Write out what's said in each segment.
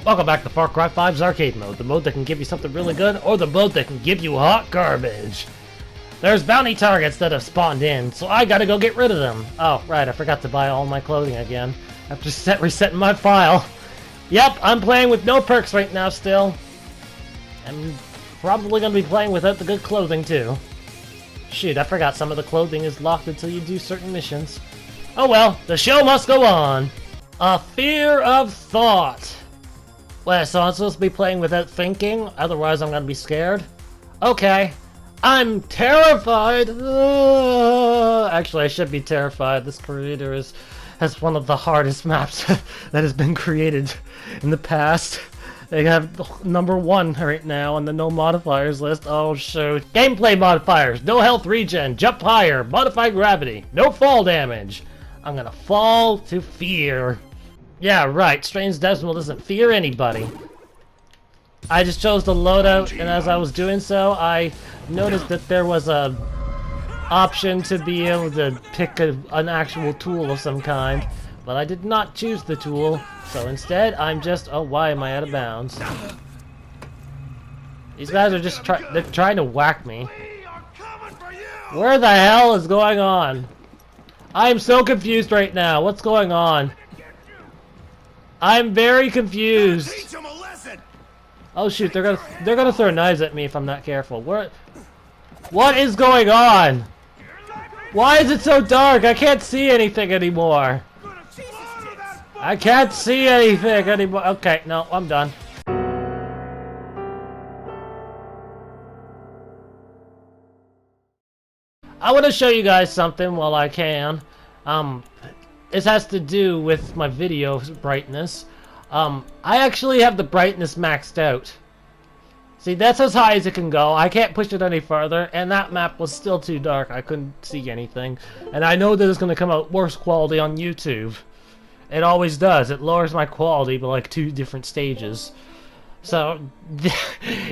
Welcome back to Far Cry 5's arcade mode, the mode that can give you something really good, or the mode that can give you hot garbage. There's bounty targets that have spawned in, so I gotta go get rid of them. Oh, right, I forgot to buy all my clothing again, after resetting my file. Yep, I'm playing with no perks right now still. I'm probably gonna be playing without the good clothing too. Shoot, I forgot some of the clothing is locked until you do certain missions. Oh well, the show must go on. A fear of thought. Wait, so I'm supposed to be playing without thinking? Otherwise I'm gonna be scared? Okay. I'm terrified! Actually, I should be terrified. This creator has one of the hardest maps that has been created in the past. They have #1 right now on the no modifiers list. Oh shoot. Gameplay modifiers. No health regen. Jump higher. Modify gravity. No fall damage. I'm gonna fall to fear. Yeah, right. Strange Decimal doesn't fear anybody. I just chose the loadout, and as I was doing so, I noticed that there was a option to be able to pick an actual tool of some kind, but I did not choose the tool, so instead I'm just... Oh, why am I out of bounds? These guys are just they're trying to whack me. Where the hell is going on? I'm so confused right now. What's going on? I'm very confused. Oh shoot, they're gonna throw knives at me if I'm not careful. What is going on? Why is it so dark? I can't see anything anymore. I can't see anything anymore. Okay, no, I'm done. I want to show you guys something while I can. This has to do with my video brightness. I actually have the brightness maxed out. See, that's as high as it can go. I can't push it any further, and that map was still too dark. I couldn't see anything. And I know that it's going to come out worse quality on YouTube. It always does. It lowers my quality by like 2 different stages. So,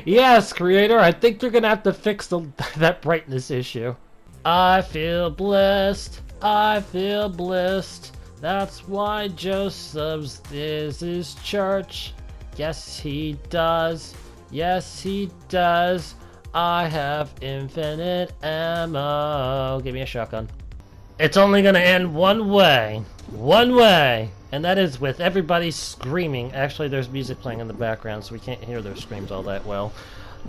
yes, creator, I think you're going to have to fix that brightness issue. I feel blessed. I feel blessed. That's why Joseph's is his church. Yes, he does. Yes, he does. I have infinite ammo. Give me a shotgun. It's only gonna end one way. One way. And that is with everybody screaming. Actually, there's music playing in the background, so we can't hear their screams all that well.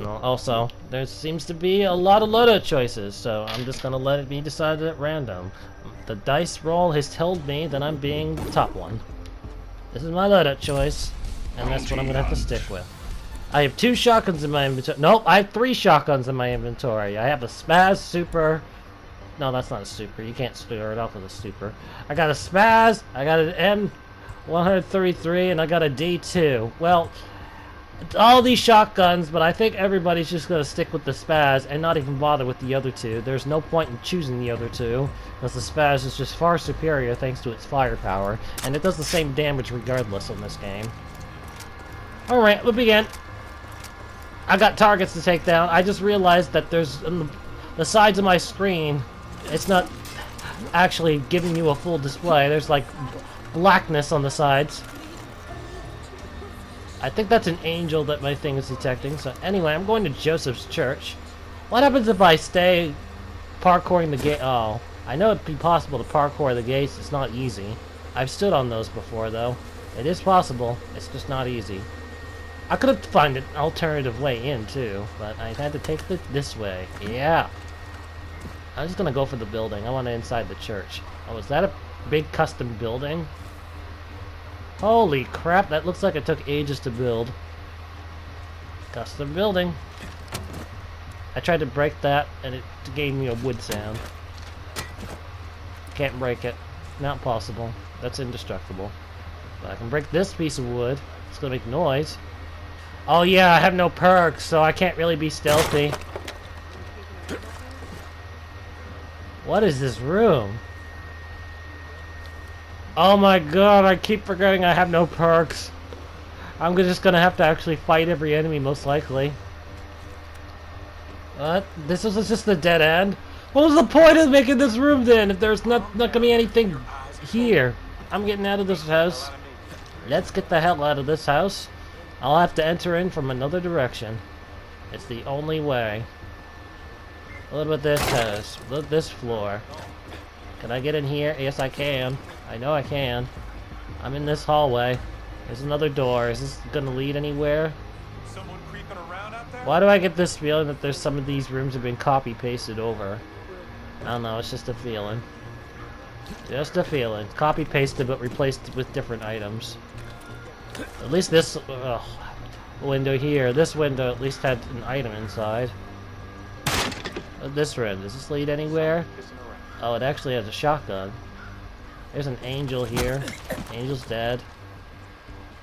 Also, there seems to be a lot of loadout choices, so I'm just gonna let it be decided at random. The dice roll has told me that I'm being the top one. This is my loadout choice, and that's what I'm gonna have to stick with. I have 2 shotguns in my inventory. Nope, I have 3 shotguns in my inventory. I have a Spaz Super. No, that's not a Super. You can't start it off with a Super. I got a Spaz, I got an M133, and I got a D2. Well, all these shotguns, but I think everybody's just going to stick with the Spaz and not even bother with the other 2. There's no point in choosing the other 2, because the Spaz is just far superior thanks to its firepower, and it does the same damage regardless in this game. Alright, we'll begin. I got targets to take down. I just realized that there's on the sides of my screen, it's not actually giving you a full display. There's like blackness on the sides. I think that's an angel that my thing is detecting. So anyway, I'm going to Joseph's church. What happens if I stay parkouring the gate? Oh, I know it'd be possible to parkour the gates. It's not easy. I've stood on those before, though. It is possible. It's just not easy. I could have found an alternative way in, too, but I had to take this way. Yeah. I'm just gonna go for the building. I want to inside the church. Oh, is that a big custom building? Holy crap, that looks like it took ages to build. Custom building. I tried to break that, and it gave me a wood sound. Can't break it. Not possible. That's indestructible. But I can break this piece of wood. It's gonna make noise. Oh yeah, I have no perks, so I can't really be stealthy. What is this room? Oh my god, I keep forgetting I have no perks. I'm just gonna have to actually fight every enemy, most likely. What? This was just a dead end? What was the point of making this room then, if there's not gonna be anything here? I'm getting out of this house. Let's get the hell out of this house. I'll have to enter in from another direction. It's the only way. What about this house? Look at this floor. Can I get in here? Yes, I can. I know I can. I'm in this hallway. There's another door. Is this gonna lead anywhere? Someone creeping around out there? Why do I get this feeling that there's some of these rooms have been copy-pasted over? I don't know, it's just a feeling. Just a feeling. Copy-pasted but replaced with different items. At least this window here, this window at least had an item inside. This room, does this lead anywhere? Oh, it actually has a shotgun. There's an angel here. Angel's dead.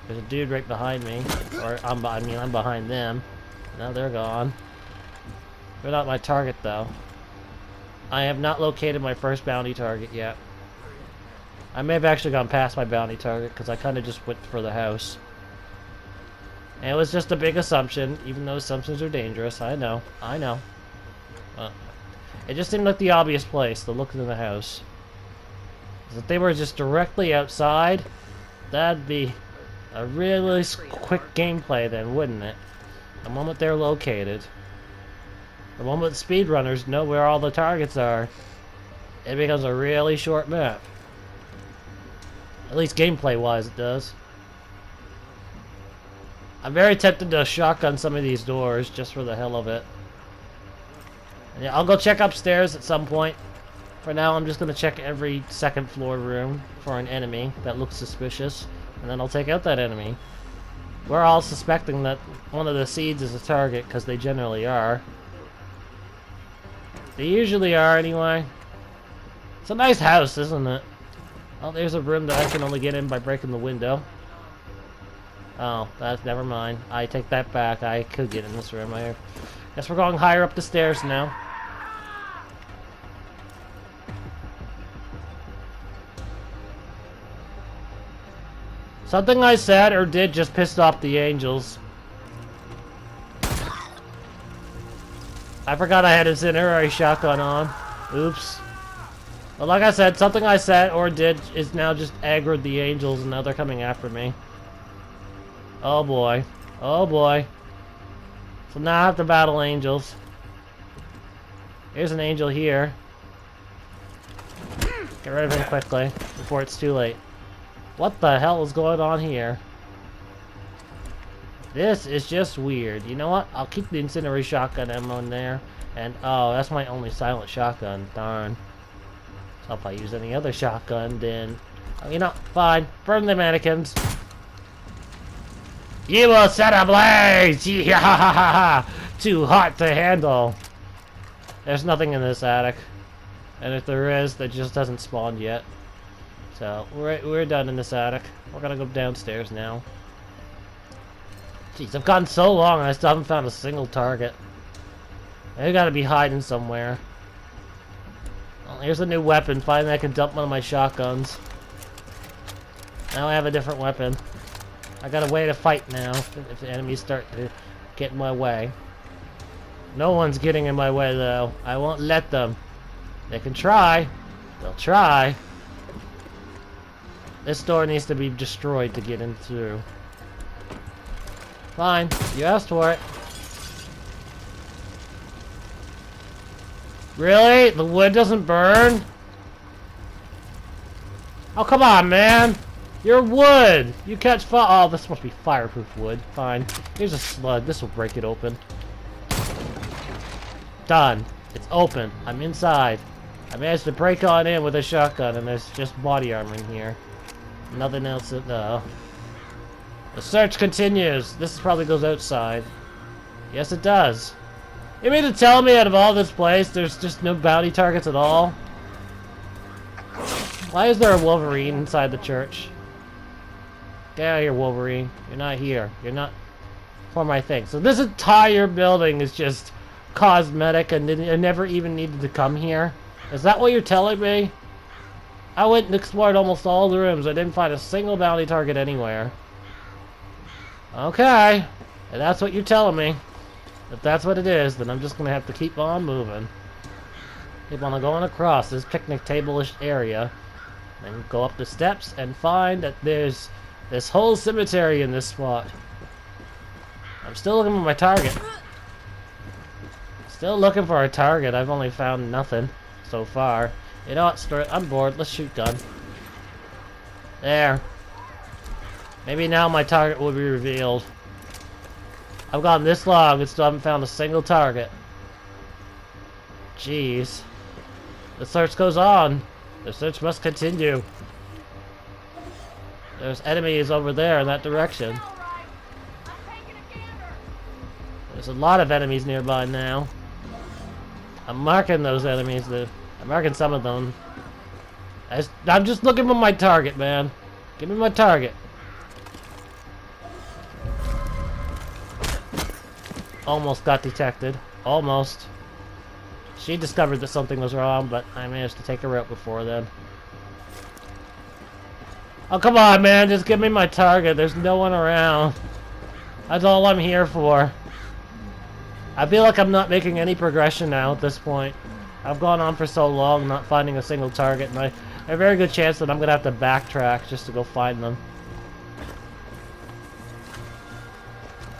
There's a dude right behind me. Or, I'm behind them. Now they're gone. They're not my target, though. I have not located my first bounty target yet. I may have actually gone past my bounty target, because I kind of just went for the house. And it was just a big assumption, even though assumptions are dangerous. I know. I know. It just seemed like the obvious place to look into the house. If they were just directly outside, that'd be a really quick gameplay then, wouldn't it? The moment they're located. The moment speedrunners know where all the targets are, it becomes a really short map. At least gameplay-wise it does. I'm very tempted to shotgun some of these doors just for the hell of it. Yeah, I'll go check upstairs at some point. For now, I'm just going to check every second floor room for an enemy that looks suspicious, and then I'll take out that enemy. We're all suspecting that one of the seeds is a target, because they generally are. They usually are, anyway. It's a nice house, isn't it? Oh, there's a room that I can only get in by breaking the window. Oh, that's never mind. I take that back. I could get in this room. I guess we're going higher up the stairs now. Something I said or did just pissed off the angels. I forgot I had a incendiary shotgun on. Oops. But like I said, something I said or did is now just aggroed the angels, and now they're coming after me. Oh boy. Oh boy. So now I have to battle angels. Here's an angel here. Get rid of him quickly before it's too late. What the hell is going on here? This is just weird. You know what? I'll keep the incendiary shotgun ammo in there. And, oh, that's my only silent shotgun. Darn. So if I use any other shotgun, then... Oh, you know, fine. Burn the mannequins. You will set ablaze! Too hot to handle. There's nothing in this attic. And if there is, that just hasn't spawned yet. So, we're done in this attic. We're gonna go downstairs now. Jeez, I've gone so long and I still haven't found a single target. They gotta be hiding somewhere. Well, here's a new weapon. Finally I can dump one of my shotguns. Now I have a different weapon. I got a way to fight now if the enemies start to get in my way. No one's getting in my way though. I won't let them. They can try. They'll try. This door needs to be destroyed to get in through. Fine. You asked for it. Really? The wood doesn't burn? Oh, come on, man. You're wood. You catch fire. Oh, this must be fireproof wood. Fine. Here's a slug. This will break it open. Done. It's open. I'm inside. I managed to break on in with a shotgun, and there's just body armor in here. Nothing else. The search continues. This probably goes outside. Yes, it does. You mean to tell me out of all this place, there's just no bounty targets at all? Why is there a Wolverine inside the church? Get out of here, Wolverine. You're not here. You're not for my thing. So this entire building is just cosmetic and it never even needed to come here? Is that what you're telling me? I went and explored almost all the rooms. I didn't find a single bounty target anywhere. Okay. If that's what you're telling me. If that's what it is, then I'm just going to have to keep on moving. Keep on going across this picnic table-ish area. And go up the steps and find that there's this whole cemetery in this spot. I'm still looking for my target. Still looking for a target. I've only found nothing so far. You know what, screw it. I'm bored. Let's shoot gun. There. Maybe now my target will be revealed. I've gone this long and still haven't found a single target. Jeez. The search goes on. The search must continue. There's enemies over there in that direction. There's a lot of enemies nearby now. I'm marking those enemies. I'm marking some of them. I'm just looking for my target, man. Give me my target. Almost got detected. Almost. She discovered that something was wrong, but I managed to take her out before then. Oh, come on, man. Just give me my target. There's no one around. That's all I'm here for. I feel like I'm not making any progression now at this point. I've gone on for so long not finding a single target, and I have a very good chance that I'm going to have to backtrack just to go find them.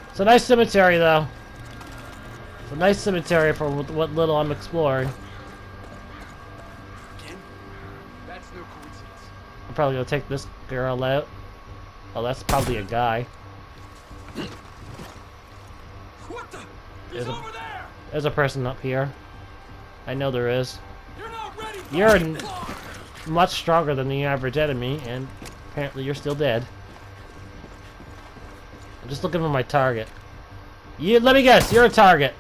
It's a nice cemetery, though. It's a nice cemetery for what little I'm exploring. Again? That's no coincidence. I'm probably going to take this girl out. Oh, that's probably a guy. What the? He's over there! There's a person up here. I know there is. You're not ready. You're much stronger than the average enemy, and apparently you're still dead. I'm just looking for my target. Let me guess, you're a target.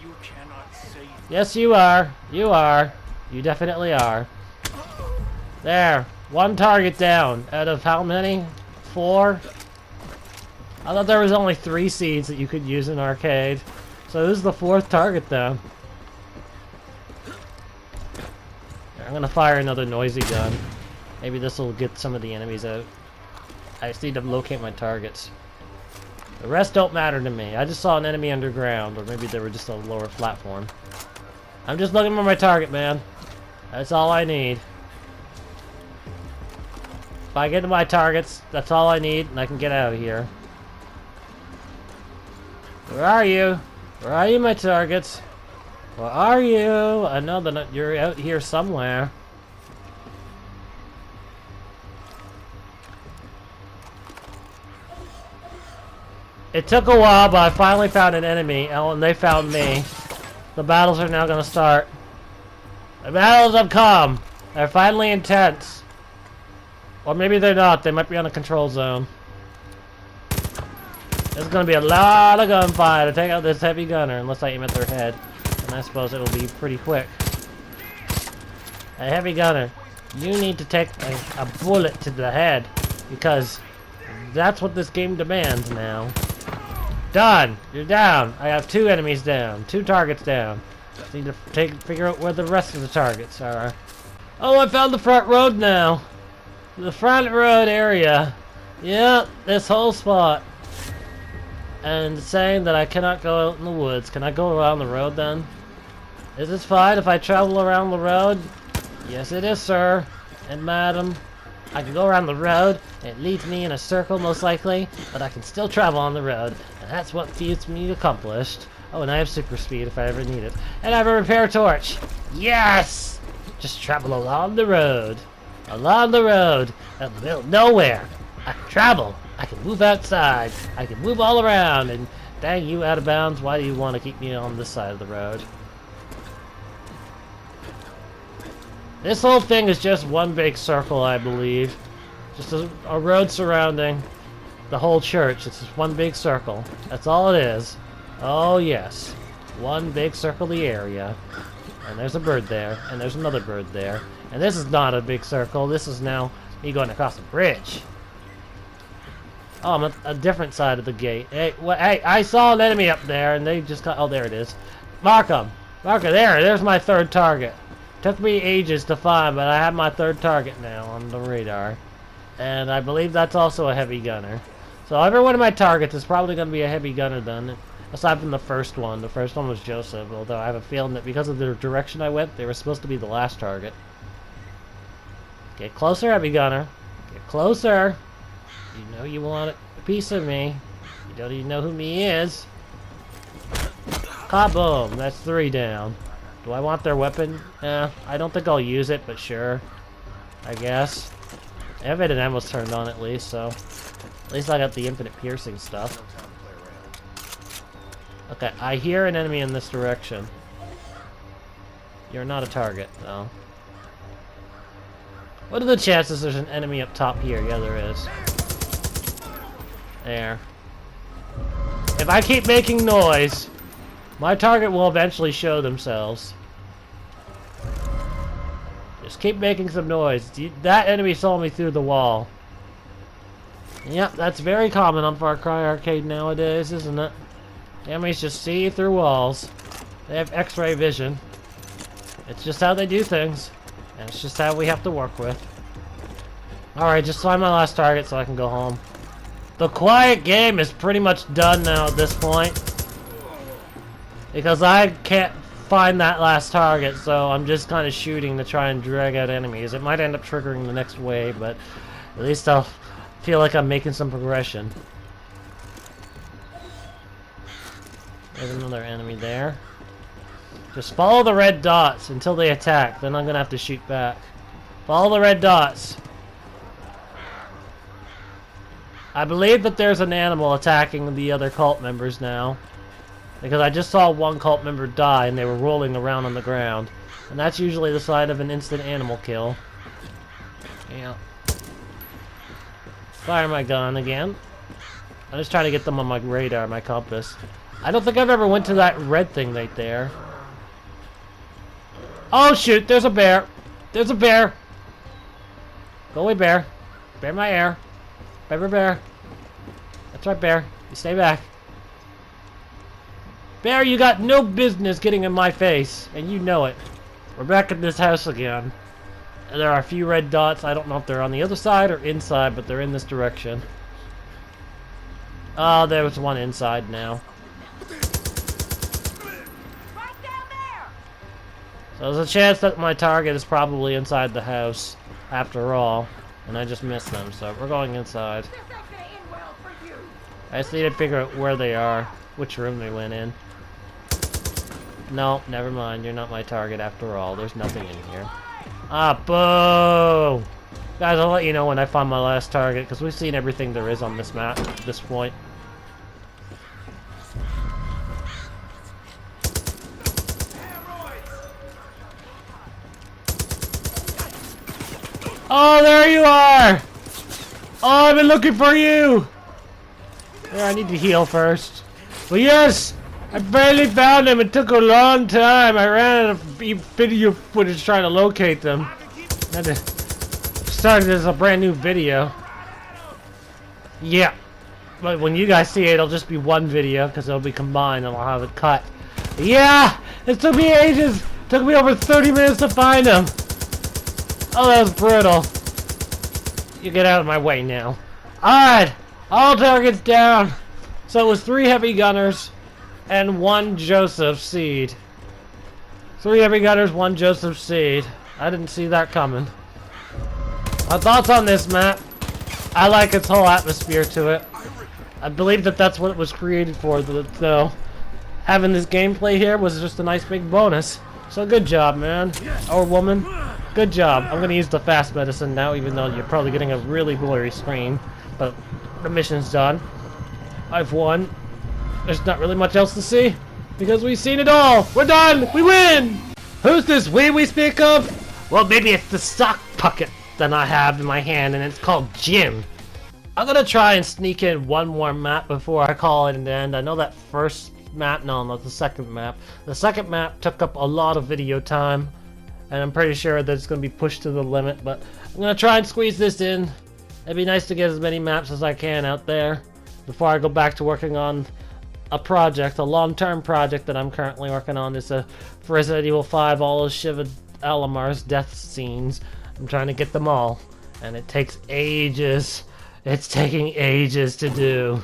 You cannot save. Yes, you are. You are. You definitely are. There. One target down. Out of how many? 4? I thought there was only 3 seeds that you could use in arcade. So this is the 4th target down. I'm gonna fire another noisy gun. Maybe this will get some of the enemies out. I just need to locate my targets. The rest don't matter to me. I just saw an enemy underground, or maybe they were just on a lower platform. I'm just looking for my target, man. That's all I need. If I get to my targets, that's all I need, and I can get out of here. Where are you? Where are you, my targets? Where are you? I know that you're out here somewhere. It took a while, but I finally found an enemy, and they found me. The battles are now going to start. The battles have come. They're finally intense. Or maybe they're not. They might be on a control zone. There's going to be a lot of gunfire to take out this heavy gunner, unless I aim at their head. And I suppose it'll be pretty quick. A heavy gunner, you need to take a bullet to the head, because that's what this game demands now. Done! You're down! I have 2 enemies down. 2 targets down. Just need to figure out where the rest of the targets are. Oh, I found the front road now! The front road area. Yeah, this whole spot. And it's saying that I cannot go out in the woods. Can I go around the road then? Is this fine if I travel around the road? Yes, it is, sir. And madam. I can go around the road. It leads me in a circle, most likely. But I can still travel on the road. And that's what keeps me accomplished. Oh, and I have super speed if I ever need it. And I have a repair torch. Yes! Just travel along the road. Along the road. In the middle of nowhere. I can travel. I can move outside. I can move all around. And dang you, out of bounds. Why do you want to keep me on this side of the road? This whole thing is just one big circle, I believe. Just a road surrounding the whole church. It's just one big circle. That's all it is. Oh, yes. One big circle the area. And there's a bird there. And there's another bird there. And this is not a big circle. This is now me going across a bridge. Oh, I'm at a different side of the gate. Hey, hey, I saw an enemy up there, and they just got... Oh, there it is. Mark them. Mark it. There's my 3rd target. Took me ages to find, but I have my 3rd target now on the radar. And I believe that's also a heavy gunner. So every one of my targets is probably going to be a heavy gunner then. Aside from the first one. The first one was Joseph, although I have a feeling that because of the direction I went, they were supposed to be the last target. Get closer, heavy gunner. Get closer. You know you want a piece of me. You don't even know who me is. Kaboom! That's 3 down. Do I want their weapon? I don't think I'll use it, but sure. I guess. Infinite ammo's turned on at least, so... At least I got the infinite piercing stuff. Okay, I hear an enemy in this direction. You're not a target, though. What are the chances there's an enemy up top here? Yeah, there is. There. If I keep making noise, my target will eventually show themselves. Just keep making some noise. That enemy saw me through the wall. Yep, that's very common on Far Cry Arcade nowadays, isn't it? Enemies just see through walls. They have X-ray vision. It's just how they do things. And it's just how we have to work with. Alright, just find my last target so I can go home. The quiet game is pretty much done now at this point. Because I can't find that last target, so I'm just kind of shooting to try and drag out enemies. It might end up triggering the next wave, but at least I'll feel like I'm making some progression. There's another enemy there. Just follow the red dots until they attack, then I'm gonna have to shoot back. Follow the red dots. I believe that there's an animal attacking the other cult members now. Because I just saw one cult member die and they were rolling around on the ground. And that's usually the sign of an instant animal kill. Yeah. Fire my gun again. I'm just trying to get them on my radar, my compass. I don't think I've ever went to that red thing right there. Oh shoot, there's a bear. There's a bear. Go away, bear. Bear my air. Bear, bear, bear. That's right, bear. You stay back. Bear, you got no business getting in my face, and you know it. We're back at this house again. And there are a few red dots. I don't know if they're on the other side or inside, but they're in this direction. Oh, there was one inside now. Right down there. So there's a chance that my target is probably inside the house, after all. And I just missed them, so we're going inside. This ain't gonna end well for you. I just need to figure out where they are, which room they went in. No, never mind. You're not my target after all. There's nothing in here. Ah, boo! Guys, I'll let you know when I find my last target, because we've seen everything there is on this map at this point. Oh, there you are! Oh, I've been looking for you! There, I need to heal first. But yes! I finally found them. It took a long time. I ran out of video footage trying to locate them. I had to start this as a brand new video. Yeah. But when you guys see it, it'll just be one video because it'll be combined and I'll have it cut. Yeah! It took me ages. It took me over 30 minutes to find them. Oh, that was brutal. You get out of my way now. Alright! All targets down. So it was 3 heavy gunners and 1 Joseph Seed. 3 heavy gunners, 1 Joseph Seed. I didn't see that coming. My thoughts on this map. I like its whole atmosphere to it. I believe that that's what it was created for, though. Having this gameplay here was just a nice big bonus. So good job, man. Or woman. Good job. I'm gonna use the fast medicine now, even though you're probably getting a really blurry screen. But the mission's done. I've won. There's not really much else to see, because we've seen it all. We're done. We win. Who's this we speak of? Well, maybe it's the stock pucket that I have in my hand, and it's called Jim. I'm gonna try and sneak in one more map before I call it an end. I know that first map, no, not the second map. The second map took up a lot of video time, and I'm pretty sure that it's gonna be pushed to the limit, but I'm gonna try and squeeze this in. It'd be nice to get as many maps as I can out there before I go back to working on a project, a long-term project that I'm currently working on. Is for Resident Evil 5, all of Shiva Alamar's death scenes. I'm trying to get them all, and it takes ages. It's taking ages to do.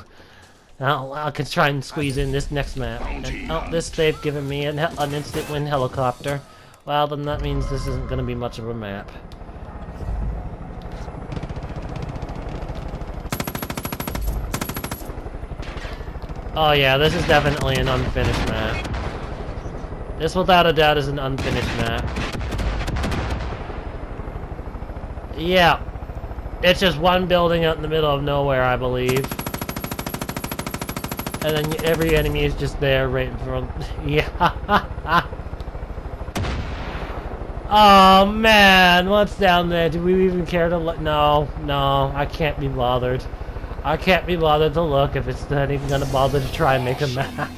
I can try and squeeze in this next map. And, oh, this they've given me an instant win helicopter. Well, then that means this isn't going to be much of a map. Oh yeah, this is definitely an unfinished map. This without a doubt is an unfinished map. Yeah. It's just one building out in the middle of nowhere, I believe. And then every enemy is just there right in front. Yeah. Oh man, what's down there? Do we even care to look? No, I can't be bothered. I can't be bothered to look if it's not even gonna bother to try and make a map.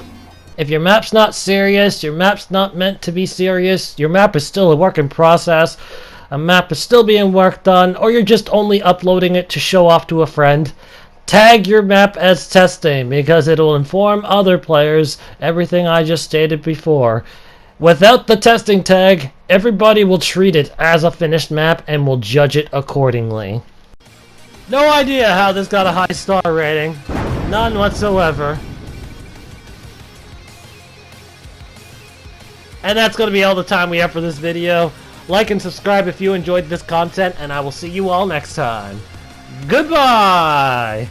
If your map's not serious, your map's not meant to be serious, your map is still a work in process, a map is still being worked on, or you're just only uploading it to show off to a friend, tag your map as testing because it will inform other players everything I just stated before. Without the testing tag, everybody will treat it as a finished map and will judge it accordingly. No idea how this got a high star rating. None whatsoever. And that's going to be all the time we have for this video. Like and subscribe if you enjoyed this content, and I will see you all next time. Goodbye!